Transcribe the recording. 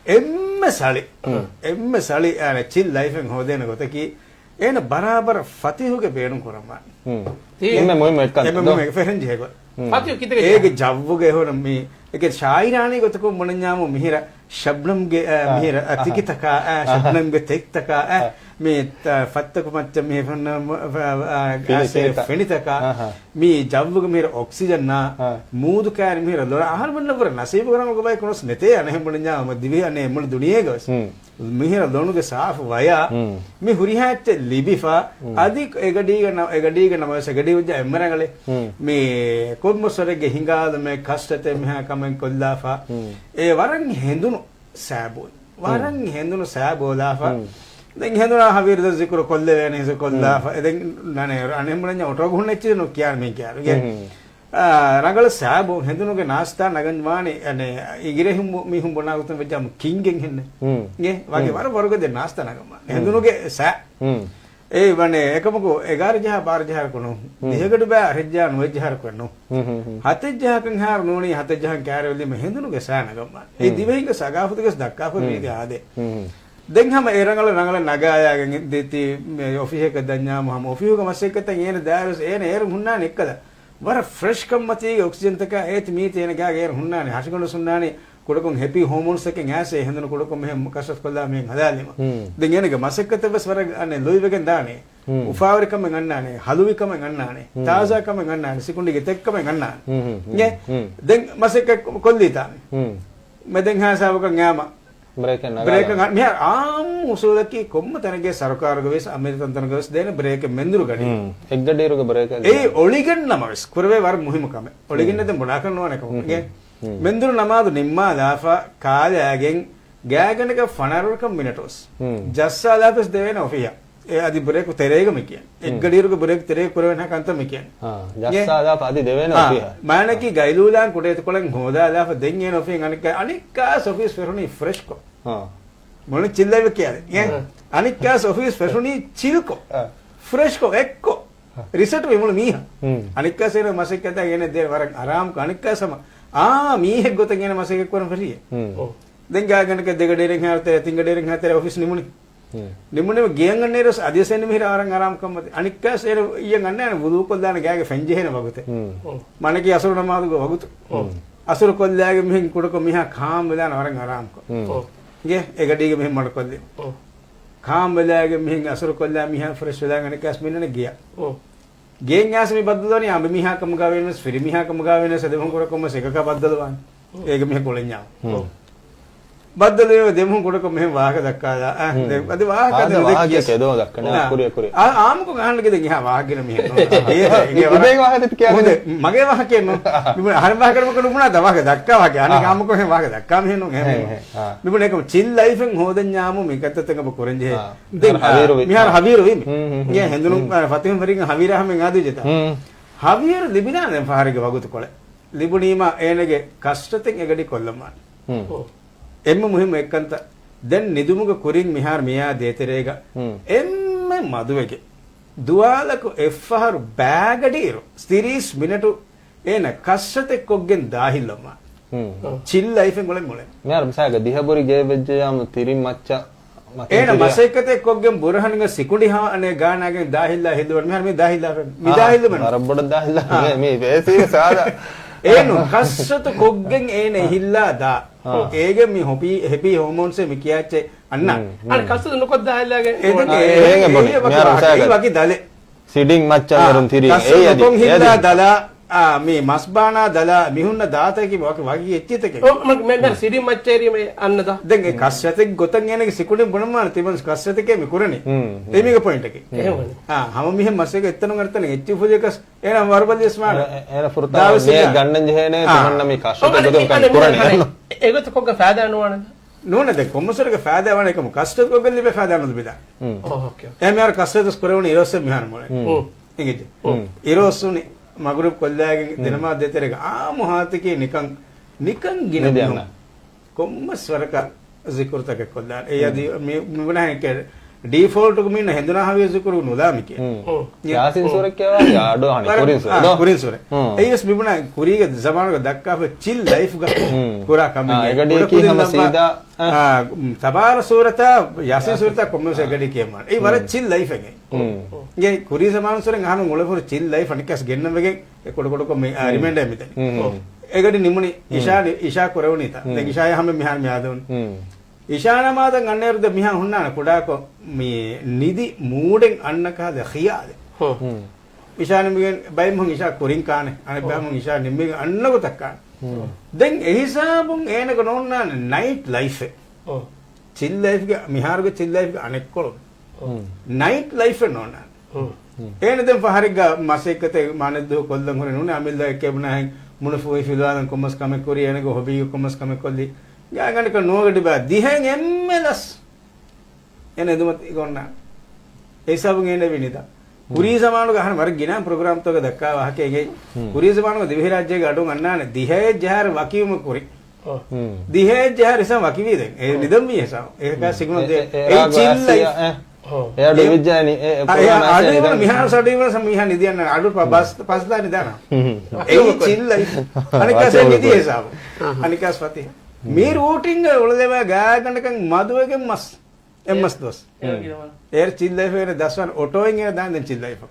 එම්ම සලි chill ලයිෆෙන් හොදෙන ගොතකි එන බරාබර ෆතිහුගේ බේරුම් කරම්මා එම්ම මොයිම එක්කන් ෆෙරන්ජි හේගො ෆතිහු කිතේ ඒගේ ජව්වගේ හොර මේ ඒකේ ශායිරාණි ගොතකෝ මොණඤාම මිහිර ශබ්නම්ගේ මිහිර අතිකිතක ශබ්නම්ගේ තෙක්තක මේ ෆත්තක මච්ච මේ ගාසේ ෆෙනිතක මේ ජව්වගේ මිහිර ඔක්සිජන් නා මූදු කෑරි මිහිර ලොර ආහාර බන්නවර නසීබ කරන ගොබයි කොනස් නැතේ අනේ මොණඤාම දිවි අනේ මොළ දුනියේ ගොස් මිහිර ලොණුගේ සාෆ වයා මේ හුරිහාච්ච ලිබිෆා අධික එගඩීග නමස එගඩී උජ එම්මරගලේ මේ කොම්මසරගේ හිඟාද මේ කෂ්ටතේ මෙහා කමෙන් කොල්ලාෆා ඒ වරන් හෙඳුණු සෑබෝලාෆා දැන් හෙඳුණා හවීරද zikr කොල්ලේ වෙනේ ඉස කොල්ලාෆා දැන් නනේ අනේ මොණඤ ඔටෝ ගුණෙච්චි නෝ කියාර මේ කියාර රගල සෑබෝ හෙඳුණුගේ නාස්තා නගන් වානේ අනේ ඉගිරෙහිම් මිහුම් බොනාගුතන් වෙජ්ජම් කිංගෙන් හෙන්නේ ගේ වගේ වර වර්ගද නාස්තා නගම හෙඳුණුගේ සෑ ඒ වනේ එකමකෝ 11 ජහ 12 ජහ කොනෝ දෙහකට බෑ රෙජ්ජා නොෙජ්ජහර කොනෝ හතේ ජහකන් හාර නෝනි හතේ ජහන් කෑරෙලි මේ හෙඳුණුගේ සෑ නගම ඒ දිවෙහික සගාෆුදකස් දක්කාපු මේක ආදේ දැන් හැම ඒ රංගල නගායාගෙන් දෙති ඔෆිස් එක දන්නාම හැම ඔෆිස් එක මස්සෙක්කත එන දාරස් එන ඒර මුන්නා නෙක්කද වර ෆ්‍රෙෂ් කම්මති ඔක්සිජන් තක ඒත් මී තේන ගාගේ හුන්නානේ හෂිකොන සුන්නානේ කොඩකොන් හැපි හෝමෝන්ස් එකෙන් ඇසේ හෙන්දන කොඩකොන් මෙහෙම කසස් කොල්ලා මෙන් හදාලිම දැන් එනක මසෙක්කත බස් වර අනේ ලොයිවගෙන් දානේ උෆාවරිකම ගන්නානේ හලුවිකම ගන්නානේ තාසාකම ගන්නානේ සිකුණ්ඩිගේ තෙක්කම ගන්නානේ නේ දැන් මසෙක්ක කොල්ලිතානේ මෙදෙන් හාසාවකන් යාම ಬ್ರೇಕ್ ಮಿಯ ಆಮ್ ಉಸೋದಕ್ಕೆ ಕೊಮ್ಮ ತನಗೆ ಸರ್ಕಾರಗ ವೇಸ್ ಅಮೆರಿಕನ್ ತನಗ ವೇಸ್ ದೇನ ಬ್ರೇಕ್ ಮೆಂದುರು ಗಡಿ ಎಗ್ಗಡೇರುಗ ಬ್ರೇಕ್ ಏ ಒಳಿಗನ್ ನಮಸ್ ಕುರವೆ ವರ ಮುಹಿಮ ಕಮೆ ಒಳಿಗಿನ್ನದೆ ಮುಡಾಕನ್ ನೋನೆ ಕಮಗೆ ಮೆಂದುರು ನಮಾದು ನಿಮ್ಮ ದಾಫಾ ಕಾಲಾಗೆನ್ ಗ್ಯಾಗನಗ ಫನರಕ ಮಿನಿಟೋಸ್ ಜಸ್ಸಾ ದಾಫಸ್ ದೇವೇನ ಒಫಿಯಾ ඒ අදි බ්‍රේක් තෙරේග මිකියන් එක්ගඩීරුක බ්‍රේක් තෙරේ කරවෙන කන්ත මිකියන් ජස්සා දාප අදි දෙවෙන ඔෆියා මානකි ගයිලූලාන් කොටේත කොලෙන් හොදා දාප දෙන්නේ නොෆින් අනිකා සොෆිස් ෆෙරුනි ෆ්‍රෙෂ්කෝ මොන චිල්ලෙව කියන්නේ අනිකා සොෆිස් ෆෙරුනි චිල්කෝ ෆ්‍රෙෂ්කෝ එක්කෝ රිසට් වෙමුල මීහ අනිකා සේන මසෙක්කත ගෙන දේ වර ආරාම් අනිකා සම මීහෙක් ගොත ගෙන මසෙක් කරන ෆරිය දැන් ගාගනක දෙගඩේරෙන් හැතේ තින්ගඩේරෙන් හැතේ ඔෆිස් නිමුනි නිමුනේ ගියන් නේරස් අධිසෙන්න මිහිර ආරම් කම්මති අනික්කා සේර ඊයන් අන්නේ වුදු කොල්දාන ගෑගේ ෆෙන්ජෙහෙන වගුතේ මනකි අසුර නමාදුග වගුතු අසුර කොල්දාගේ මිහින් කුඩක මිහා කාම් වෙලාන වරන් ආරම් කෝ ගේ එගඩීගේ මිහින් මඩ කොල්දේ කාම් වෙලාගේ මිහින් අසුර කොල්දා මිහා ෆ්‍රෙෂ් වෙලාගෙන කස් මින්නනේ ගියා ගෙන් යාසමි බද්දලෝනි අඹ මිහා කම ගා වෙනස් ෆිරි මිහා කම ගා වෙනස් දෙමන් කොරකම සෙකක බද්දලවාන් ඒක මිහ කොලෙන්ඥා බද්දලේ දෙමුන් කොටක මෙහෙම වාහක දක්කාලා අද වාහක වාහක එදෝ දක්කන කුරිය කුරිය ආමුක ගහන්න කිද ගියා වාහගෙන මෙහෙම ඉබේ වාහකද කියන්නේ මගේ වාහකේ නෝ මිබුන හරිම වාහකරම කොනුමුණා වාහක දක්කා වාහක අනේ ආමුක මෙහෙම වාහක දක්කා මෙහෙම නෝ මිබුන එකම චිල් ලයිෆෙන් හොදන්යාමු මේකත්තතක කොරන්ජේ මිහාර හවීර වෙමි ගේ හෙන්දුනුම් ෆතිම වරින් හවීරහමෙන් ආදිජත හවීර ලිබිනා දැන් පාරික වගුතු කොළ ලිබුනීම ඒනගේ කෂ්ටතෙන් එගඩි කොල්ලමාන එම්ම මුහිම එක්කන්ත දැන් නිදුමුග කුරින් මිහාර මියා දේතරේග එම්ම මදුවගේ දුවාලක එෆ්ෆහරු බෑගඩීරු ස්තිරීස් මිනටු එන කස්සතෙක්කොක්ගෙන් දාහිල්ලම චිල් ලයිෆෙන් ගොලෙන් මොලෙන් මිහාර මසාග දිහබොරි ගේවෙජ්ජයාම තිරින් මච්චා එන මසෙක්කතෙක්කොක්ගෙන් බුරහනිග සිකුඩි හා අනේ ගානාගෙන් දාහිල්ලා හෙදුවට මිහාර මේ දාහිල්ලා මිදාහිල්ල මන අරබොඩ දාහිල්ලා මේ වේසී සාදා ඒනු කස්සත කොග්ගෙන් ඒනේ හිල්ලා දා ඒගේ මේ හැපි හෝමෝන්ස් මේ කියාච්චේ අන්න අර කස්සත නොකොත් දාහිල්ලාගේ ඒගේ ඒ වගේ දලේ සිඩින් මච්චා නරුන් තිරි ඒ යදි දලා මේ මස්බානා දලා මිහුන්න දාතකි වගේ එච්චිතකේ මම සිඩින් මච්චේරිය මේ අන්නද දැන් ඒ කස්සතෙක් ගොතන් යනගේ සිකුඩෙන් බොනමාන තිබන් කස්සතකේ මේ කුරනේ එමෙක පොයින්ට් එකේ එහෙමනේ හැම මෙහෙම මස්සෙක එතනම කරතන එච්චි ෆුජකස් එන වර්බල් ස්මාන එන ෆුර්තා මේ ගන්නන් ජහනේ තමන්න මේ කස්සත ගොතන් කුරනේ ඒගොත කොග ෆෑදා නෝනද නෝනද කොම්මසරක ෆෑදා වණ එකම කස්සත කොග ලිබේ ෆෑදා නෝද බෙදා ඕකේ එමෙයාර කස්සත ස්කරවණ ඉරොස්ස මිහාර මොලේ ඉංගිජ ඉරොස්සුනේ මගුරු කොල්ලාගේ දිනමා දෙතරක ආමුහාතිකේ නිකන් ගිනදයන් කොම්ම ස්වරක zikr තක කොල්ලා ඒ යදි මේ මුණා එක ඩීෆෝල්ට් එක මින්න හෙඳුනා හවිය සුකරු නොදාමි කිය යාසින් සූරක් කියවා යාඩෝ අනේ කුරින් සූර දෝ කුරින් සූර ඒස් බිබුණ කුරීගේ zamanuga දක්කාව chill life ga kurā kami egadi ki hama sida tabara surata yasin surata komuse egadi kiyama ei wara chill life ege ge kuri zamanu suren ahanu ngolefur chill life anikas gennamege kodu kodu ko me reminder mitani egadi nimuni isha korevunita den isha hame mihan miyadun ඉශාන මාතන් අන්නේරුද මිහා හුන්නාන කුඩාක මේ නිදි මූඩෙන් අන්නකාද khiyade ඉශාන මිගෙන් බයිම් හුන් ඉශා කුරින් කානේ අනේ බයිම් හුන් ඉශා නිම්මෙ අන්නක තක්කා දැන් එහිසාබුන් ඒනක නෝන්නාන night life chill life ගේ මිහාරුගේ chill life ගේ අනෙක් කොළො night life නෝන්නාන ඒන දැන් ෆහරිග මාසෙකතේ මානෙද්දෝ කොල්ලන් හොරේ නුනේ අමිල්ලා එක්කෙබුනා මුනෆෝයි ෆිලාදන් commerce කමෙ කොරියනක hobby commerce කමෙ කොල්ලි ගාගන්නක නෝගඩි බා දිහෙන් එම්මලස් එන එදුමත් ඉගොන්න ඒ සබුන් එන්නේ විනිතා කුරී සමානු ගහන මර ගිනා ප්‍රෝග්‍රෑම් තෝක දක්කා වහකේගේ කුරී සමානු දිවි රාජ්‍යයේ අඩුන් අන්නානේ දිහේ ජහර වකීම කුරි දිහේ ජහර ඉසම වකීවි දැන් ඒ නිදම් මේ හසව ඒක සිගුණ දේ ඒ චිල් ලයිෆ් එයා ඩිවිජ්ජානි ඒ අඩු මිහාර සඩේවල සමිහා නිදියන්න අඩු පස් දානි දාන ඒ චිල් ලයිෆ් අනිකාසේ නිදි හසව අනිකාස් පති මේ රූටින් උළදේව ගාගන්නකන් මදුවගෙන් මස් එම්මස් දොස් එර් චිල් ලයිෆ් එක දස්වන් ඔටෝයින් එක දාන්න චිල් ලයිෆ්